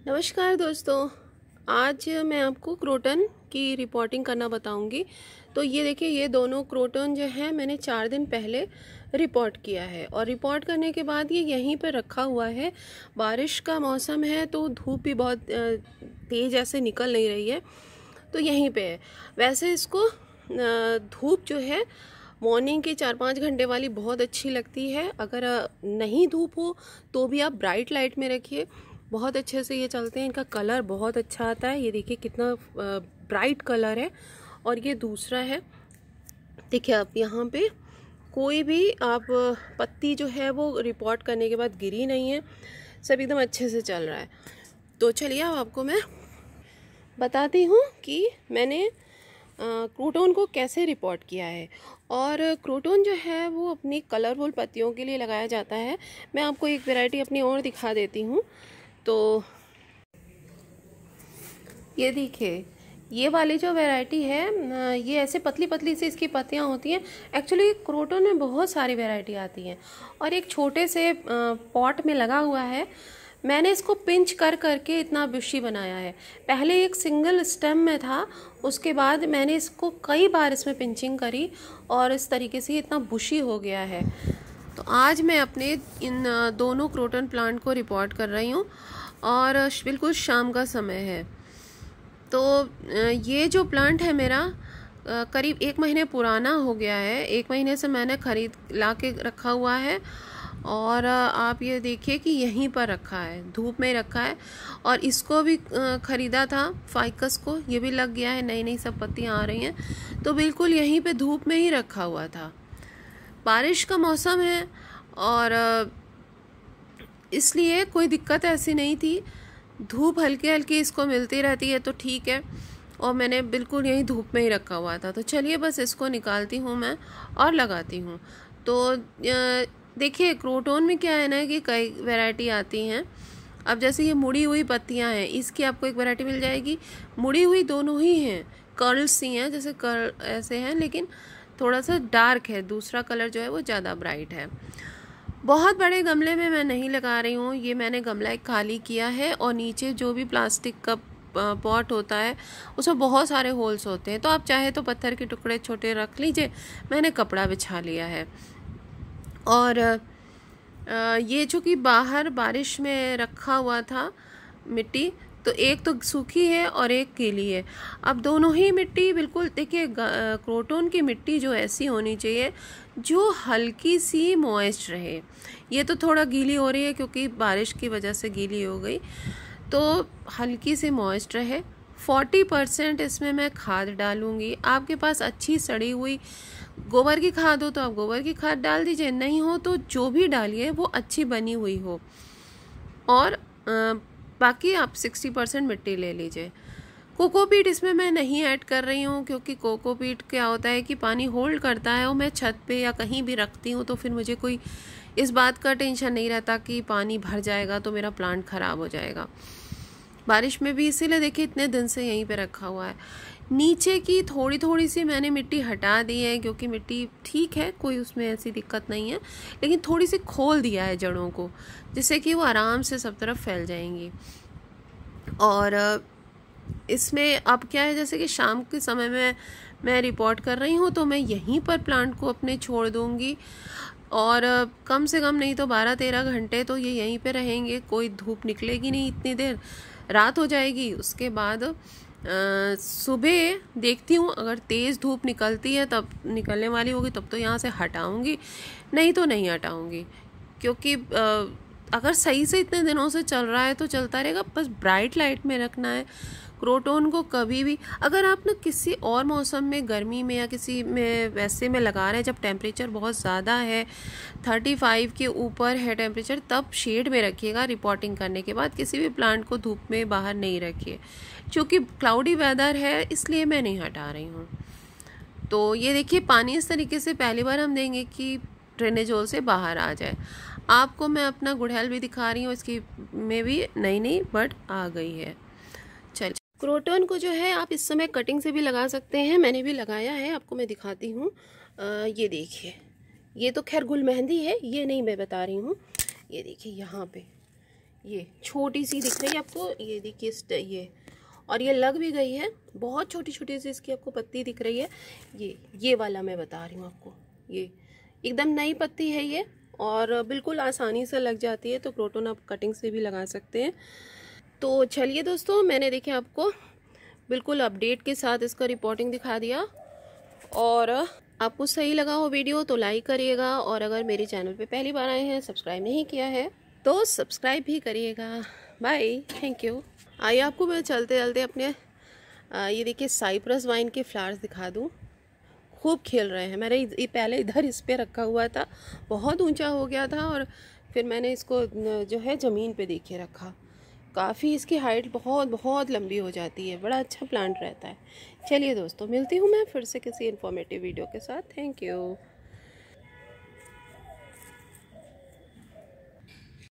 नमस्कार दोस्तों, आज मैं आपको क्रोटन की रिपोर्टिंग करना बताऊंगी। तो ये देखिए, ये दोनों क्रोटन जो है मैंने 4 दिन पहले रिपोर्ट किया है और रिपोर्ट करने के बाद ये यहीं पर रखा हुआ है। बारिश का मौसम है तो धूप भी बहुत तेज़ ऐसे निकल नहीं रही है, तो यहीं पे है। वैसे इसको धूप जो है मॉर्निंग के 4-5 घंटे वाली बहुत अच्छी लगती है। अगर नहीं धूप हो तो भी आप ब्राइट लाइट में रखिए, बहुत अच्छे से ये चलते हैं। इनका कलर बहुत अच्छा आता है, ये देखिए कितना ब्राइट कलर है। और ये दूसरा है, देखिए आप यहाँ पे कोई भी आप पत्ती जो है वो रिपोर्ट करने के बाद गिरी नहीं है, सब एकदम अच्छे से चल रहा है। तो चलिए अब आपको मैं बताती हूँ कि मैंने क्रोटन को कैसे रिपोर्ट किया है। और क्रोटन जो है वो अपनी कलरफुल पत्तियों के लिए लगाया जाता है। मैं आपको एक वैरायटी अपनी और दिखा देती हूँ। तो ये देखिए, ये वाली जो वैरायटी है ये ऐसे पतली पतली सी इसकी पत्तियाँ होती हैं। एक्चुअली क्रोटन में बहुत सारी वैरायटी आती हैं और एक छोटे से पॉट में लगा हुआ है। मैंने इसको पिंच कर करके इतना बुशी बनाया है। पहले एक सिंगल स्टेम में था, उसके बाद मैंने इसको कई बार इसमें पिंचिंग करी और इस तरीके से इतना बुशी हो गया है। तो आज मैं अपने इन दोनों क्रोटन प्लांट को रिपोर्ट कर रही हूँ और बिल्कुल शाम का समय है। तो ये जो प्लांट है मेरा करीब 1 महीने पुराना हो गया है। 1 महीने से मैंने खरीद ला के रखा हुआ है और आप ये देखिए कि यहीं पर रखा है, धूप में रखा है। और इसको भी ख़रीदा था, फाइकस को, ये भी लग गया है, नई नई सब पत्तियाँ आ रही हैं। तो बिल्कुल यहीं पे धूप में ही रखा हुआ था। बारिश का मौसम है और इसलिए कोई दिक्कत ऐसी नहीं थी। धूप हल्की हल्की इसको मिलती रहती है तो ठीक है। और मैंने बिल्कुल यहीं धूप में ही रखा हुआ था। तो चलिए बस इसको निकालती हूँ मैं और लगाती हूँ। तो देखिए, क्रोटन में क्या है ना कि कई वैरायटी आती हैं। अब जैसे ये मुड़ी हुई पत्तियां हैं, इसकी आपको एक वैरायटी मिल जाएगी। मुड़ी हुई दोनों ही हैं, कर्ल्स सी हैं, जैसे कर्ल ऐसे हैं, लेकिन थोड़ा सा डार्क है। दूसरा कलर जो है वो ज़्यादा ब्राइट है। बहुत बड़े गमले में मैं नहीं लगा रही हूँ, ये मैंने गमला एक खाली किया है और नीचे जो भी प्लास्टिक का पॉट होता है उसमें बहुत सारे होल्स होते हैं। तो आप चाहे तो पत्थर के टुकड़े छोटे रख लीजिए, मैंने कपड़ा बिछा लिया है। और ये जो कि बाहर बारिश में रखा हुआ था मिट्टी, तो एक तो सूखी है और एक गीली है। अब दोनों ही मिट्टी बिल्कुल, देखिए क्रोटन की मिट्टी जो ऐसी होनी चाहिए जो हल्की सी मॉइस्ट रहे। ये तो थोड़ा गीली हो रही है क्योंकि बारिश की वजह से गीली हो गई, तो हल्की सी मॉइस्ट रहे। 40% इसमें मैं खाद डालूंगी। आपके पास अच्छी सड़ी हुई गोबर की खाद हो तो आप गोबर की खाद डाल दीजिए, नहीं हो तो जो भी डालिए वो अच्छी बनी हुई हो। और बाकी आप 60% मिट्टी ले लीजिए। कोकोपीट इसमें मैं नहीं ऐड कर रही हूँ क्योंकि कोकोपीट क्या होता है कि पानी होल्ड करता है और मैं छत पे या कहीं भी रखती हूँ तो फिर मुझे कोई इस बात का टेंशन नहीं रहता कि पानी भर जाएगा तो मेरा प्लांट ख़राब हो जाएगा बारिश में भी। इसीलिए देखिए इतने दिन से यहीं पे रखा हुआ है। नीचे की थोड़ी थोड़ी सी मैंने मिट्टी हटा दी है क्योंकि मिट्टी ठीक है, कोई उसमें ऐसी दिक्कत नहीं है, लेकिन थोड़ी सी खोल दिया है जड़ों को, जिससे कि वो आराम से सब तरफ फैल जाएंगी। और इसमें अब क्या है, जैसे कि शाम के समय में मैं रिपोर्ट कर रही हूँ तो मैं यहीं पर प्लांट को अपने छोड़ दूँगी और कम से कम नहीं तो 12-13 घंटे तो ये यहीं पे रहेंगे। कोई धूप निकलेगी नहीं इतनी देर, रात हो जाएगी। उसके बाद सुबह देखती हूँ, अगर तेज़ धूप निकलती है तब निकलने वाली होगी तब तो यहाँ से हटाऊँगी, नहीं तो नहीं हटाऊँगी। क्योंकि अगर सही से इतने दिनों से चल रहा है तो चलता रहेगा, बस ब्राइट लाइट में रखना है क्रोटन को। कभी भी अगर आप ना किसी और मौसम में, गर्मी में या किसी में वैसे में लगा रहे हैं जब टेम्परेचर बहुत ज़्यादा है, 35 के ऊपर है टेम्परेचर, तब शेड में रखिएगा। रिपोर्टिंग करने के बाद किसी भी प्लांट को धूप में बाहर नहीं रखिए। क्योंकि क्लाउडी वेदर है इसलिए मैं नहीं हटा रही हूँ। तो ये देखिए, पानी इस तरीके से पहली बार हम देंगे कि ड्रेनेज होल से बाहर आ जाए। आपको मैं अपना गुड़हल भी दिखा रही हूँ, इसकी में भी नई नई बड आ गई है। चलिए, क्रोटन को जो है आप इस समय कटिंग से भी लगा सकते हैं, मैंने भी लगाया है, आपको मैं दिखाती हूँ। ये देखिए, ये तो खैर गुल मेहंदी है, ये नहीं मैं बता रही हूँ। ये देखिए यहाँ पे ये छोटी सी दिख रही है आपको, ये देखिए ये, और ये लग भी गई है, बहुत छोटी छोटी सी इसकी आपको पत्ती दिख रही है। ये वाला मैं बता रही हूँ आपको, ये एकदम नई पत्ती है ये, और बिल्कुल आसानी से लग जाती है। तो क्रोटन आप कटिंग से भी लगा सकते हैं। तो चलिए दोस्तों, मैंने देखिए आपको बिल्कुल अपडेट के साथ इसका रिपोर्टिंग दिखा दिया। और आपको सही लगा हो वीडियो तो लाइक करिएगा, और अगर मेरे चैनल पे पहली बार आए हैं, सब्सक्राइब नहीं किया है तो सब्सक्राइब भी करिएगा। Bye, thank you. आइए आपको मैं चलते चलते अपने ये देखिए साइप्रस वाइन के फ्लावर्स दिखा दूँ। खूब खिल रहे हैं। मैंने पहले इधर इस पे रखा हुआ था, बहुत ऊंचा हो गया था, और फिर मैंने इसको जो है ज़मीन पे देखिए रखा। काफ़ी इसकी हाइट बहुत बहुत लंबी हो जाती है, बड़ा अच्छा प्लांट रहता है। चलिए दोस्तों, मिलती हूँ मैं फिर से किसी इन्फॉर्मेटिव वीडियो के साथ। Thank you.